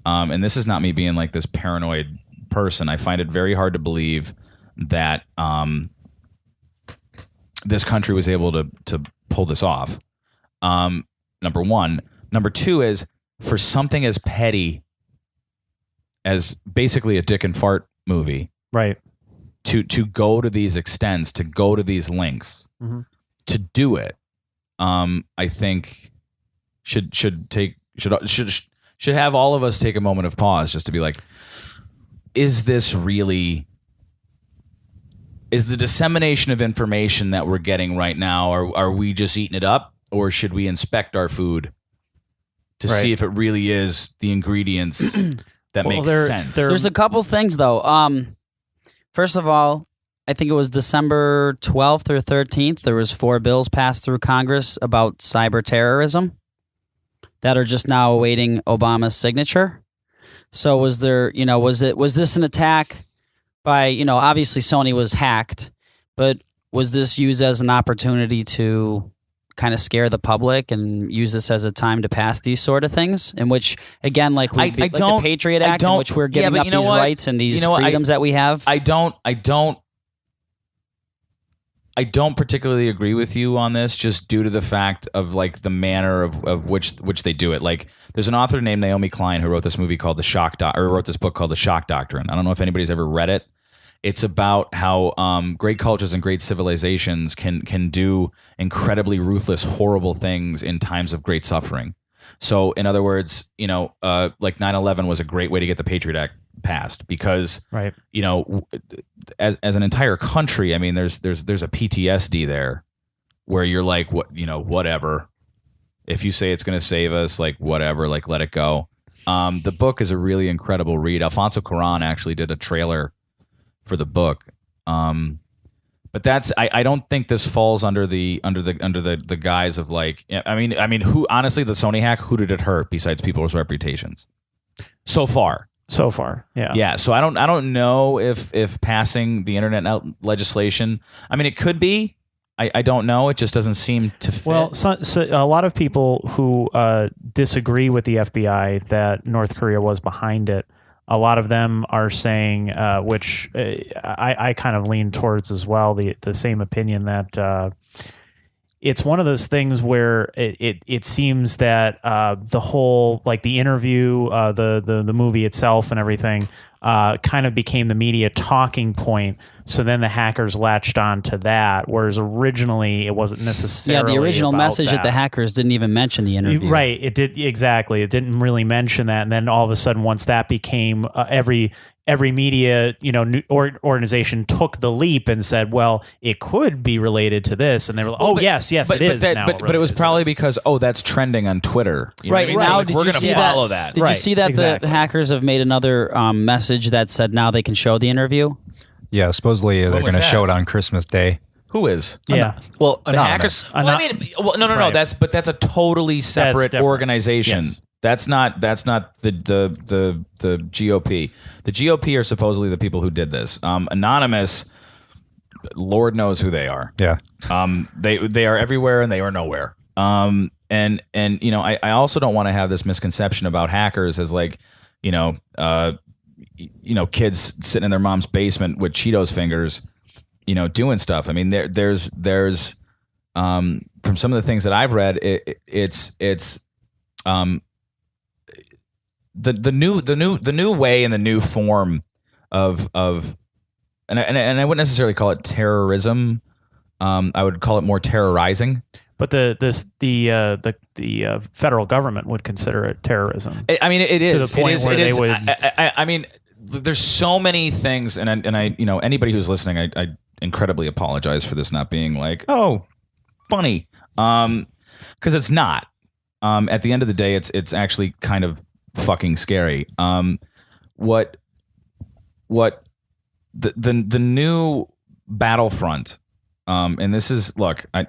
and this is not me being like this paranoid person. I find it very hard to believe that this country was able to pull this off. Number one. Number two is for something as petty as basically a dick and fart movie, right? To go to these extents, to go to these lengths, to do it, I think should have all of us take a moment of pause just to be like, is this really? Is the dissemination of information that we're getting right now, are we just eating it up? Or should we inspect our food to see if it really is the ingredients that make sense? There's a couple things, though. First of all, I think it was December 12th or 13th, there was 4 bills passed through Congress about cyberterrorism that are just now awaiting Obama's signature. So was there, was this an attack by, obviously Sony was hacked, but was this used as an opportunity to kind of scare the public and use this as a time to pass these sort of things, in which, again, like the Patriot Act, in which we're giving up these rights and these freedoms that we have? I don't particularly agree with you on this, just due to the fact of like the manner of which they do it. Like, there's an author named Naomi Klein who wrote this movie called wrote this book called The Shock Doctrine. I don't know if anybody's ever read it. It's about how great cultures and great civilizations can do incredibly ruthless, horrible things in times of great suffering. So, in other words, like 9/11 was a great way to get the Patriot Act passed because, as an entire country, there's a PTSD there where you're like, whatever. If you say it's going to save us, like whatever, like let it go. The book is a really incredible read. Alfonso Cuarón actually did a trailer for the book, but that's I don't think this falls under the guise of like who honestly the Sony hack, who did it hurt besides people's reputations so far, yeah. So I don't know if passing the internet legislation, it could be. I don't know. It just doesn't seem to fit. Well, so a lot of people who disagree with the FBI that North Korea was behind it, a lot of them are saying, which I kind of lean towards as well, the same opinion that it's one of those things where it seems that the whole, like the interview, the movie itself and everything kind of became the media talking point. So then the hackers latched on to that, whereas originally it wasn't necessarily. Yeah, the original about message that. at the hackers didn't even mention the interview. Right. It did exactly. It didn't really mention that, and then all of a sudden, once that became every media, organization took the leap and said, well, it could be related to this, and they were like, yes, it is. But it was probably because that's trending on Twitter. You know Right. what I mean? Now, Like, we're going to follow that. Did you see that the hackers have made another message that said now they can show the interview? Yeah, supposedly they're was going to that? show it on Christmas Day. Who is? Yeah. Well, The anonymous. hackers. Well, I mean, no. Right. That's a totally separate different. organization. Yes. That's not the GOP. The GOP are supposedly the people who did this. Anonymous, Lord knows who they are. Yeah. They are everywhere and they are nowhere. And I also don't want to have this misconception about hackers as like, kids sitting in their mom's basement with Cheetos fingers, doing stuff. I mean, there's from some of the things that I've read, it's the new way and the new form of and I wouldn't necessarily call it terrorism. I would call it more terrorizing. But the federal government would consider it terrorism. I mean, it is to the point where they would. I mean, there's so many things, and I anybody who's listening, I incredibly apologize for this not being like, oh, funny, because it's not. At the end of the day, it's actually kind of fucking scary. What the new battlefront, and this is, look, I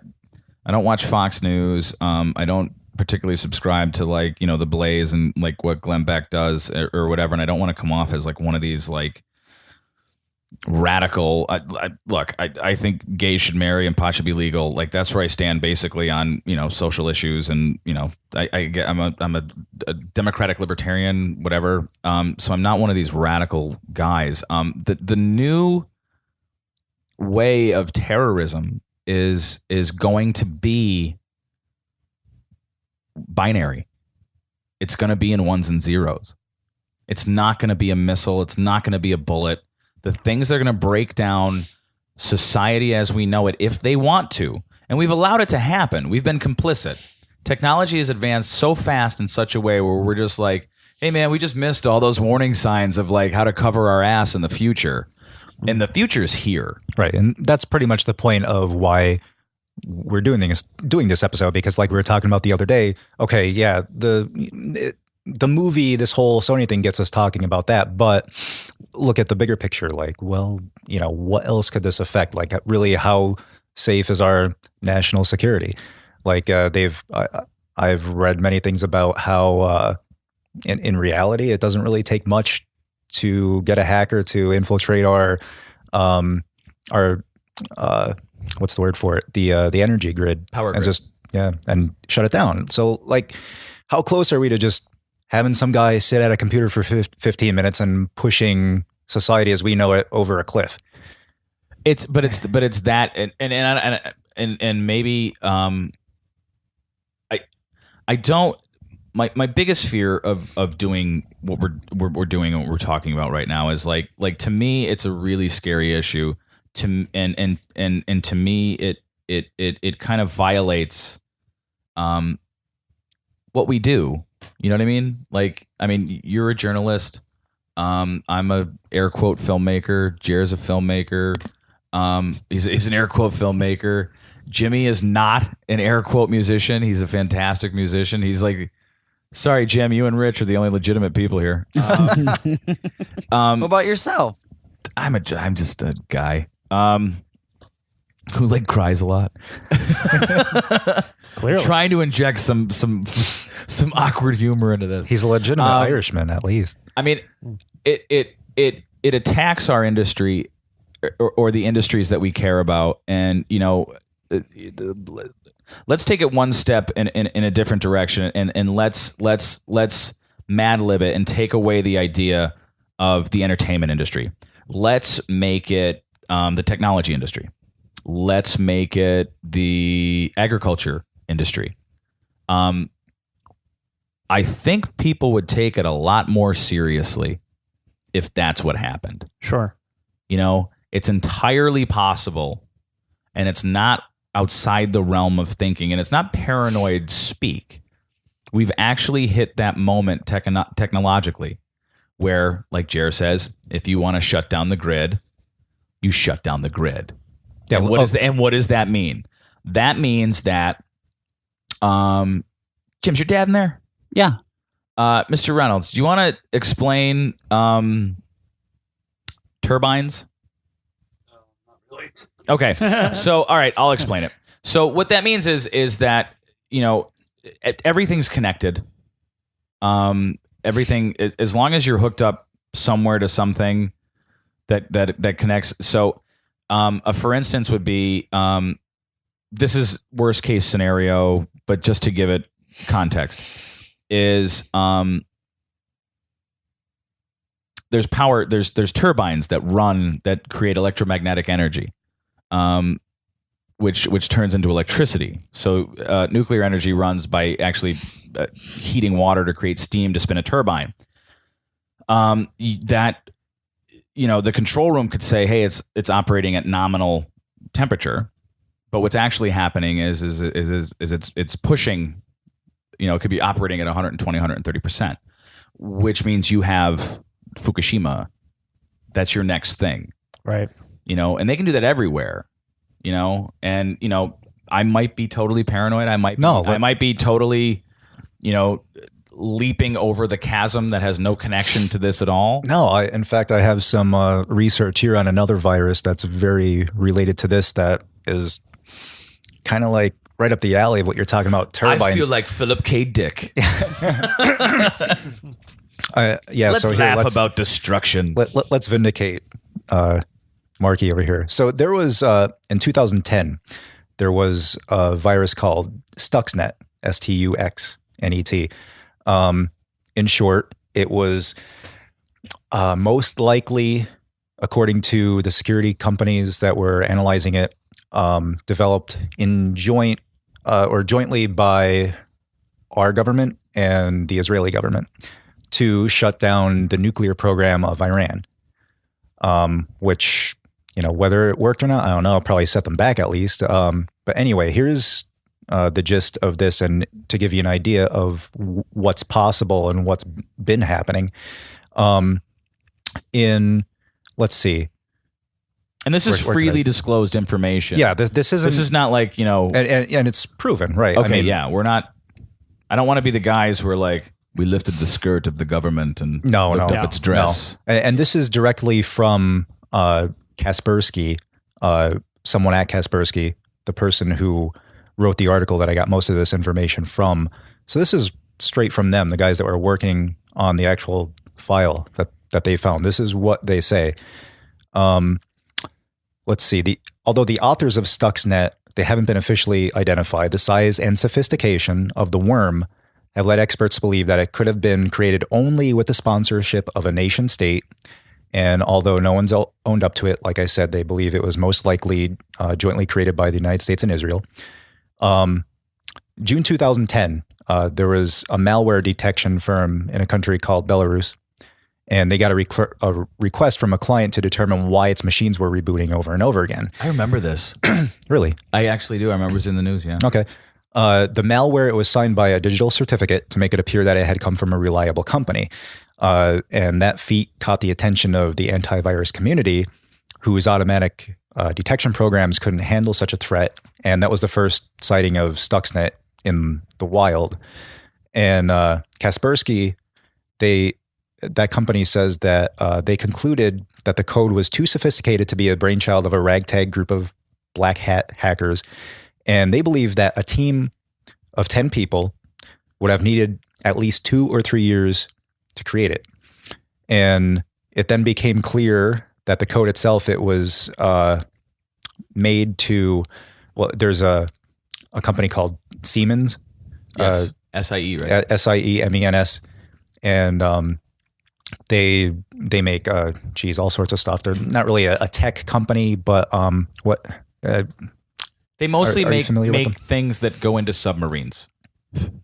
don't watch Fox News. I don't particularly subscribe to the Blaze and like what Glenn Beck does or whatever. And I don't want to come off as like one of these like radical. I think gays should marry and pot should be legal. Like that's where I stand basically on social issues. And I'm a democratic libertarian, whatever. So I'm not one of these radical guys. The new way of terrorism is going to be binary. It's going to be in ones and zeros. It's not going to be a missile. It's not going to be a bullet. The things that are going to break down society as we know it, if they want to, and we've allowed it to happen. We've been complicit. Technology has advanced so fast in such a way where we're just like, hey man, we just missed all those warning signs of like how to cover our ass in the future. And the future is here. Right. And that's pretty much the point of why we're doing this episode, because like we were talking about the other day, okay, yeah, the movie, this whole Sony thing gets us talking about that, but look at the bigger picture, like, well, what else could this affect? Like really, how safe is our national security? Like I've read many things about how in reality, it doesn't really take much to get a hacker to infiltrate our what's the word for it? The energy grid, power and grid. and shut it down. So like, how close are we to just having some guy sit at a computer for 15 minutes and pushing society as we know it over a cliff? It's that and maybe I don't. My biggest fear of doing what we're doing and what we're talking about right now is like to me it's a really scary issue. And to me it kind of violates what we do. You know what I mean? Like, I mean, you're a journalist. I'm a air quote filmmaker. Jer's a filmmaker. He's an air quote filmmaker. Jimmy is not an air quote musician. He's a fantastic musician. He's like, sorry, Jim, you and Rich are the only legitimate people here. What about yourself? I'm just a guy who like cries a lot. Clearly. Trying to inject some awkward humor into this. He's a legitimate Irishman, at least. I mean, it attacks our industry or the industries that we care about, and let's take it one step in a different direction, and let's Mad Lib it and take away the idea of the entertainment industry. Let's make it the technology industry. Let's make it the agriculture industry. I think people would take it a lot more seriously if that's what happened. Sure. You know, it's entirely possible, and it's not outside the realm of thinking, and it's not paranoid speak. We've actually hit that moment technologically where, like Jer says, if you want to shut down the grid, you shut down the grid. Yeah, and what does that mean? That means that, Jim's your dad in there? Yeah. Mr. Reynolds, do you want to explain turbines? No, not really. Okay. So, all right, I'll explain it. So what that means is that, you know, everything's connected. Everything, as long as you're hooked up somewhere to something that connects. So, for instance would be, this is worst case scenario, but just to give it context, is there's power, there's turbines that create electromagnetic energy, which turns into electricity. So nuclear energy runs by actually heating water to create steam to spin a turbine. That, you know, the control room could say, hey, it's operating at nominal temperature, but what's actually happening is it's pushing, you know, it could be operating at 120, 130%, which means you have Fukushima. That's your next thing. Right. You know, and they can do that everywhere, you know, and, you know, I might be totally paranoid. I might be totally, you know, leaping over the chasm that has no connection to this at all. No, in fact, I have some research here on another virus that's very related to this that is kind of like right up the alley of what you're talking about, turbines. I feel like Philip K. Dick. Let's laugh about destruction. Let's vindicate Marky over here. So there was, in 2010, there was a virus called Stuxnet, Stuxnet. In short, it was most likely, according to the security companies that were analyzing it, developed in jointly by our government and the Israeli government to shut down the nuclear program of Iran, which, you know, whether it worked or not, I don't know, probably set them back at least. But anyway, here's the gist of this, and to give you an idea of what's possible and what's been happening. Let's see. And this is freely disclosed information. Yeah, this is not like, you know, and it's proven, right? Okay, I mean, yeah, we're not. I don't want to be the guys who are like, we lifted the skirt of the government and looked up its dress. No. And this is directly from Kaspersky, someone at Kaspersky, the person who wrote the article that I got most of this information from. So this is straight from them, the guys that were working on the actual file that they found. This is what they say. Let's see. Although the authors of Stuxnet, they haven't been officially identified, the size and sophistication of the worm have led experts believe that it could have been created only with the sponsorship of a nation state. And although no one's owned up to it, like I said, they believe it was most likely jointly created by the United States and Israel. June 2010, there was a malware detection firm in a country called Belarus, and they got a request from a client to determine why its machines were rebooting over and over again. I remember this. Really? I actually do. I remember it was in the news, yeah. Okay. The malware, it was signed by a digital certificate to make it appear that it had come from a reliable company. And that feat caught the attention of the antivirus community, whose automatic detection programs couldn't handle such a threat. And that was the first sighting of Stuxnet in the wild. And Kaspersky, that company says that they concluded that the code was too sophisticated to be a brainchild of a ragtag group of black hat hackers. And they believe that a team of 10 people would have needed at least 2 or 3 years to create it. And it then became clear that the code itself, it was made to, well, there's a company called Siemens. Yes. SIE, right? SIEMENS. And they make, all sorts of stuff. They're not really a tech company, but they mostly make them? things that go into submarines.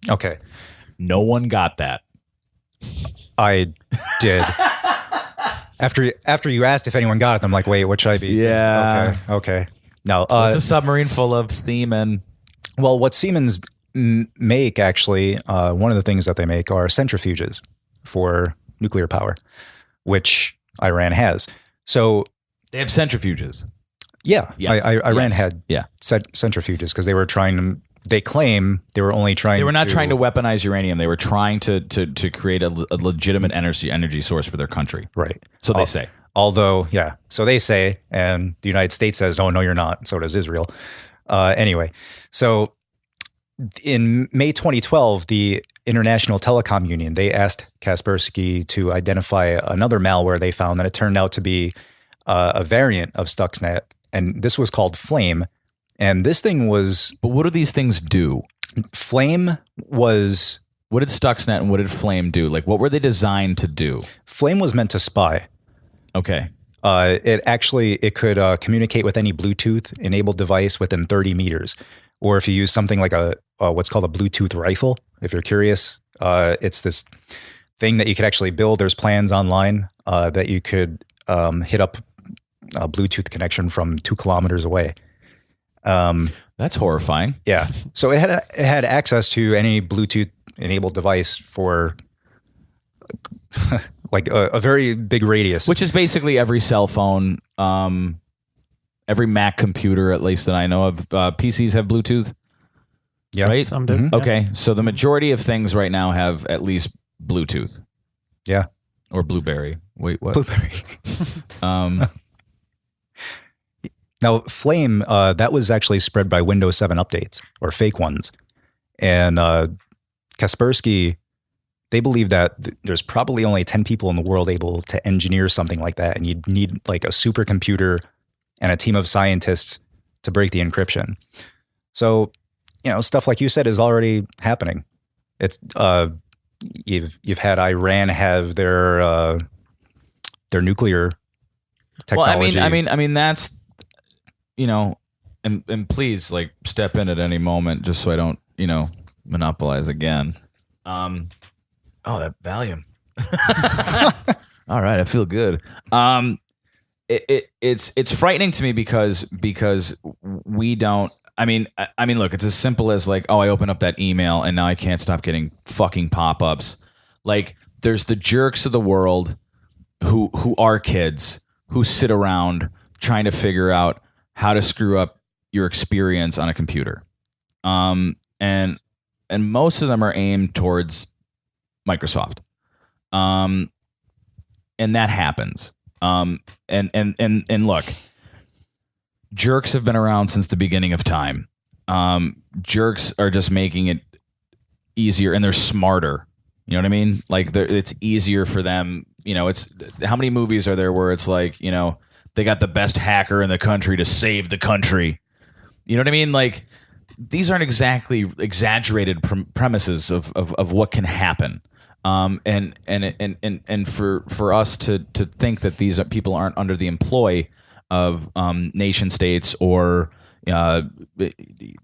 Okay. No one got that. I did. After you asked if anyone got it, I'm like, wait, what should I be? Yeah. Okay. No. It's a submarine full of semen. Well, what Siemens make actually, one of the things that they make are centrifuges for nuclear power, which Iran has. So they have centrifuges. Yeah, Yes. Iran had Yeah. centrifuges because they were trying to. They claim they were only trying. They were not trying to weaponize uranium. They were trying to create a legitimate energy source for their country. Right. So they say. Although, yeah. So they say, and the United States says, "Oh no, you're not." So does Israel. Anyway, so in May 2012, the International Telecom Union, they asked Kaspersky to identify another malware they found, and it turned out to be a variant of Stuxnet, and this was called Flame. And this thing was... But what do these things do? Flame was... What did Stuxnet and what did Flame do? Like, what were they designed to do? Flame was meant to spy. Okay. It could communicate with any Bluetooth-enabled device within 30 meters. Or if you use something like what's called a Bluetooth rifle, if you're curious, it's this thing that you could actually build. There's plans online that you could hit up a Bluetooth connection from 2 kilometers away. That's horrifying. Yeah. So it had access to any Bluetooth-enabled device for like a very big radius. Which is basically every cell phone, every Mac computer, at least that I know of. PCs have Bluetooth. Yeah. Right? Some do. Mhm. Yeah. Okay. So the majority of things right now have at least Bluetooth. Yeah. Or Blueberry. Wait, what? Blueberry. Now, Flame, that was actually spread by Windows 7 updates, or fake ones. And Kaspersky, they believe that there's probably only 10 people in the world able to engineer something like that. And you'd need like a supercomputer and a team of scientists to break the encryption. So, stuff like you said is already happening. It's you've had Iran have their nuclear technology. Well, I mean that's, and please like step in at any moment just so I don't, monopolize again. Oh, that Valium. All right, I feel good. It's frightening to me because we don't. I mean, look, it's as simple as like, oh, I open up that email and now I can't stop getting fucking pop-ups. Like, there's the jerks of the world who are kids who sit around trying to figure out how to screw up your experience on a computer, and most of them are aimed towards Microsoft, and that happens. And look, jerks have been around since the beginning of time. Jerks are just making it easier, and they're smarter. You know what I mean? Like, it's easier for them. It's how many movies are there where it's like, they got the best hacker in the country to save the country. You know what I mean? Like, these aren't exactly exaggerated premises of what can happen. And for us to think that these people aren't under the employ of nation states or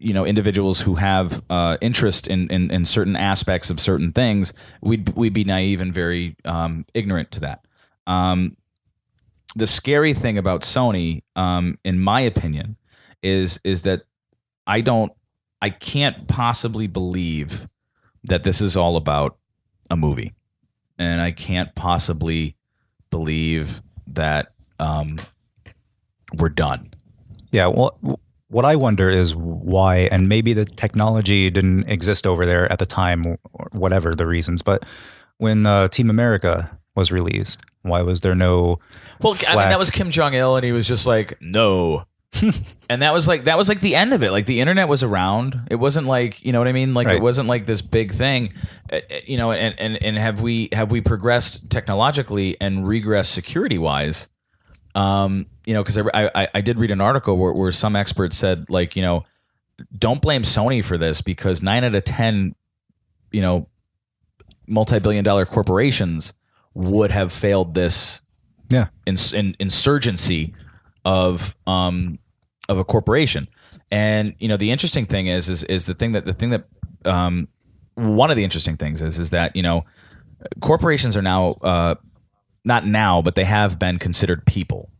individuals who have interest in certain aspects of certain things, we'd be naive and very ignorant to that. The scary thing about Sony, in my opinion, is that I can't possibly believe that this is all about a movie, and I can't possibly believe that we're done. Yeah, well, what I wonder is why, and maybe the technology didn't exist over there at the time, or whatever the reasons, but when Team America was released, why was there no... Well, I mean, that was Kim Jong-il, and he was just like, no. And that was like the end of it. Like, the internet was around. It wasn't like, you know what I mean? Like, Right. It wasn't like this big thing, and have we progressed technologically and regressed security-wise? Because I did read an article where some experts said, like, don't blame Sony for this, because 9 out of 10, multi-billion-dollar corporations would have failed this insurgency of a corporation. And the interesting thing is the thing that one of the interesting things is that corporations are now not now, but they have been considered people.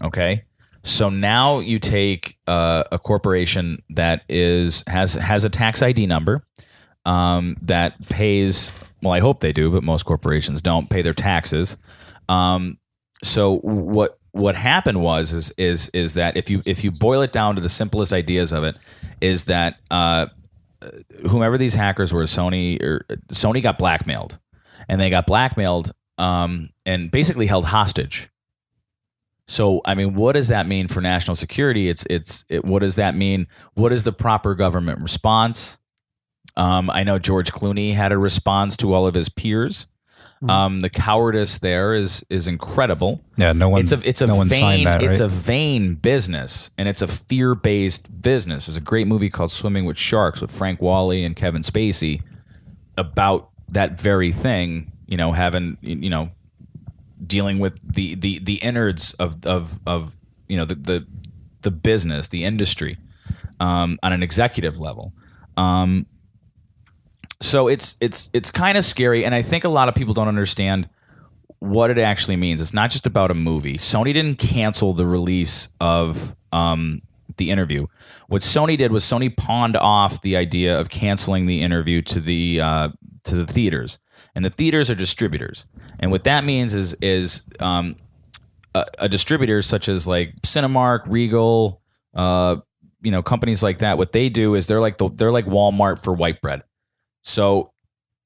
Okay. So now you take a corporation that has a tax ID number that pays. Well, I hope they do, but most corporations don't pay their taxes. So what happened was that if you boil it down to the simplest ideas of it, is that whomever these hackers were, Sony got blackmailed, and they got blackmailed and basically held hostage. So, I mean, what does that mean for national security? What does that mean? What is the proper government response? I know George Clooney had a response to all of his peers. The cowardice there is incredible. Yeah, no one. It's a no one vain. signed that, It's right? a vain business, and it's a fear-based business. There's a great movie called Swimming with Sharks with Frank Wally and Kevin Spacey about that very thing. You know, having dealing with the innards of the business, the industry, on an executive level. So it's kind of scary, and I think a lot of people don't understand what it actually means. It's not just about a movie. Sony didn't cancel the release of the interview. What Sony did was Sony pawned off the idea of canceling the interview to the theaters, and the theaters are distributors. And what that means is a distributor such as like Cinemark, Regal, companies like that. What they do is they're like Walmart for white bread. So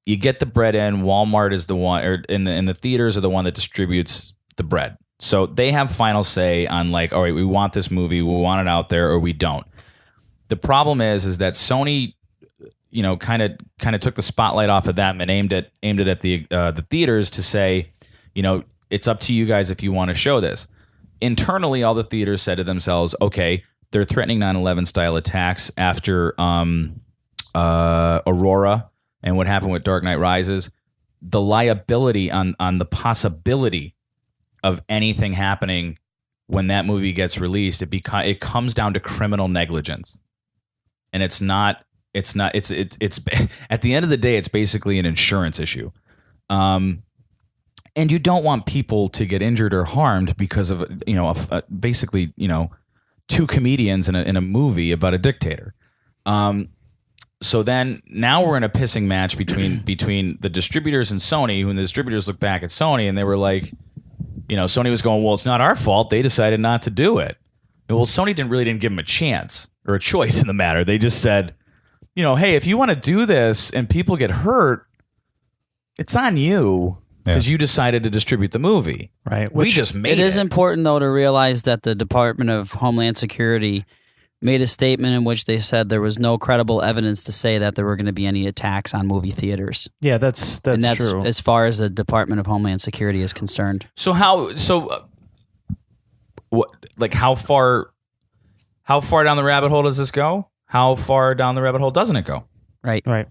you get the bread in. Walmart is the one, or in the theaters are the one that distributes the bread. So they have final say on like, all right, we want this movie, we want it out there, or we don't. The problem is that Sony, kind of took the spotlight off of them and aimed it at the theaters to say, it's up to you guys if you want to show this. Internally, all the theaters said to themselves, okay, they're threatening 9/11 style attacks after Aurora and what happened with Dark Knight Rises. The liability on the possibility of anything happening when that movie gets released, it comes down to criminal negligence, and it's at the end of the day, it's basically an insurance issue. And you don't want people to get injured or harmed because of basically two comedians in a movie about a dictator. So then now we're in a pissing match between the distributors and Sony, when the distributors look back at Sony and they were like, Sony was going, well, it's not our fault. They decided not to do it. Well, Sony didn't give them a chance or a choice in the matter. They just said, hey, if you want to do this and people get hurt, it's on you because you decided to distribute the movie. Right. We just made it. It is important, though, to realize that the Department of Homeland Security made a statement in which they said there was no credible evidence to say that there were going to be any attacks on movie theaters. Yeah, that's true. As far as the Department of Homeland Security is concerned. So how far down the rabbit hole does this go? How far down the rabbit hole doesn't it go? Right. Right.